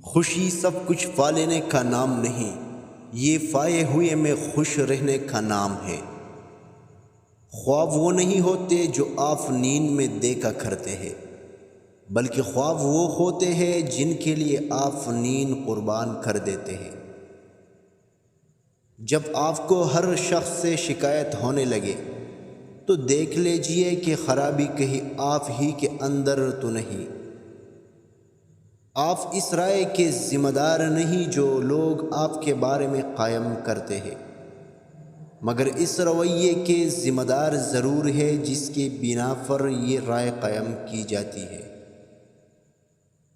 خوشی سب کچھ پا لینے کا نام نہیں، یہ پائے ہوئے میں خوش رہنے کا نام ہے۔ خواب وہ نہیں ہوتے جو آپ نیند میں دیکھا کرتے ہیں، بلکہ خواب وہ ہوتے ہیں جن کے لیے آپ نیند قربان کر دیتے ہیں۔ جب آپ کو ہر شخص سے شکایت ہونے لگے تو دیکھ لیجئے کہ خرابی کہیں آپ ہی کے اندر تو نہیں۔ آپ اس رائے کے ذمہ دار نہیں جو لوگ آپ کے بارے میں قائم کرتے ہیں، مگر اس رویے کے ذمہ دار ضرور ہے جس کے بنا پر یہ رائے قائم کی جاتی ہے۔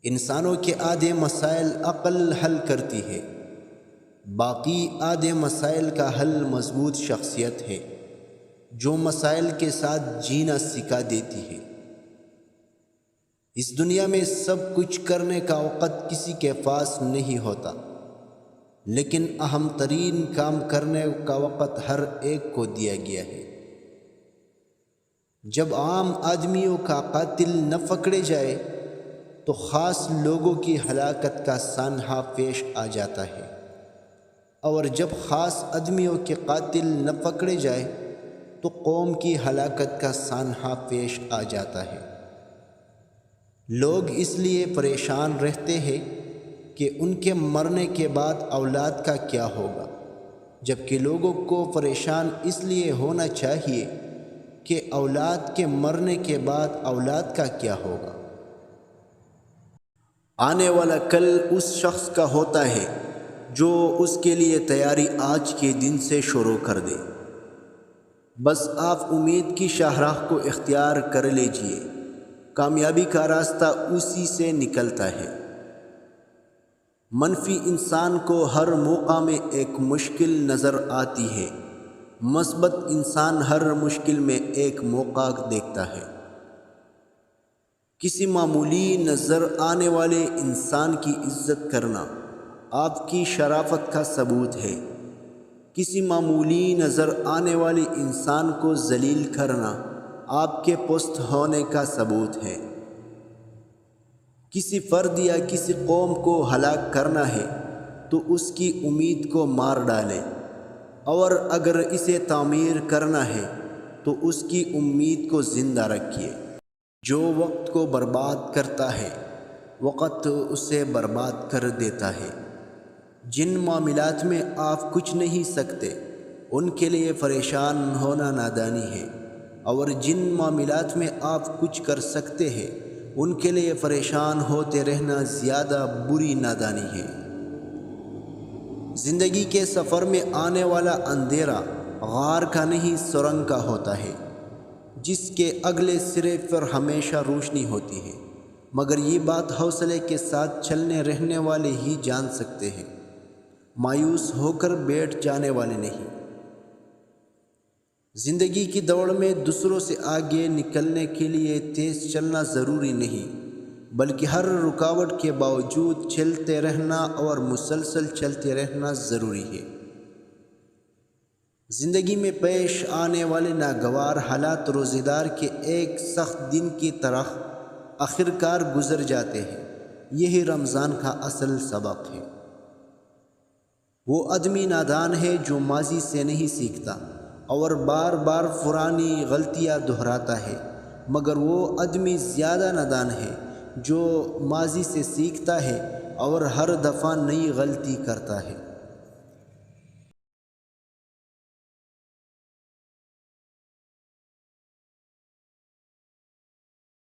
انسانوں کے آدھے مسائل عقل حل کرتی ہے، باقی آدھے مسائل کا حل مضبوط شخصیت ہے جو مسائل کے ساتھ جینا سکھا دیتی ہے۔ اس دنیا میں سب کچھ کرنے کا وقت کسی کے پاس نہیں ہوتا، لیکن اہم ترین کام کرنے کا وقت ہر ایک کو دیا گیا ہے۔ جب عام آدمیوں کا قاتل نہ پکڑے جائے تو خاص لوگوں کی ہلاکت کا سانحہ پیش آ جاتا ہے، اور جب خاص آدمیوں کے قاتل نہ پکڑے جائے تو قوم کی ہلاکت کا سانحہ پیش آ جاتا ہے۔ لوگ اس لیے پریشان رہتے ہیں کہ ان کے مرنے کے بعد اولاد کا کیا ہوگا، جبکہ لوگوں کو پریشان اس لیے ہونا چاہیے کہ اولاد کے مرنے کے بعد اولاد کا کیا ہوگا۔ آنے والا کل اس شخص کا ہوتا ہے جو اس کے لیے تیاری آج کے دن سے شروع کر دے۔ بس آپ امید کی شاہراہ کو اختیار کر لیجئے، کامیابی کا راستہ اسی سے نکلتا ہے۔ منفی انسان کو ہر موقع میں ایک مشکل نظر آتی ہے، مثبت انسان ہر مشکل میں ایک موقع دیکھتا ہے۔ کسی معمولی نظر آنے والے انسان کی عزت کرنا آپ کی شرافت کا ثبوت ہے، کسی معمولی نظر آنے والے انسان کو ذلیل کرنا آپ کے پست ہونے کا ثبوت ہے۔ کسی فرد یا کسی قوم کو ہلاک کرنا ہے تو اس کی امید کو مار ڈالیں، اور اگر اسے تعمیر کرنا ہے تو اس کی امید کو زندہ رکھیے۔ جو وقت کو برباد کرتا ہے، وقت اسے برباد کر دیتا ہے۔ جن معاملات میں آپ کچھ نہیں سکتے ان کے لیے پریشان ہونا نادانی ہے، اور جن معاملات میں آپ کچھ کر سکتے ہیں ان کے لیے پریشان ہوتے رہنا زیادہ بری نادانی ہے۔ زندگی کے سفر میں آنے والا اندھیرا غار کا نہیں سرنگ کا ہوتا ہے، جس کے اگلے سرے پر ہمیشہ روشنی ہوتی ہے، مگر یہ بات حوصلے کے ساتھ چلنے رہنے والے ہی جان سکتے ہیں، مایوس ہو کر بیٹھ جانے والے نہیں۔ زندگی کی دوڑ میں دوسروں سے آگے نکلنے کے لیے تیز چلنا ضروری نہیں، بلکہ ہر رکاوٹ کے باوجود چلتے رہنا اور مسلسل چلتے رہنا ضروری ہے۔ زندگی میں پیش آنے والے ناگوار حالات روزگار کے ایک سخت دن کی طرح آخرکار گزر جاتے ہیں۔ یہی رمضان کا اصل سبق ہے۔ وہ آدمی نادان ہے جو ماضی سے نہیں سیکھتا اور بار بار پرانی غلطیاں دہراتا ہے، مگر وہ آدمی زیادہ نادان ہے جو ماضی سے سیکھتا ہے اور ہر دفعہ نئی غلطی کرتا ہے۔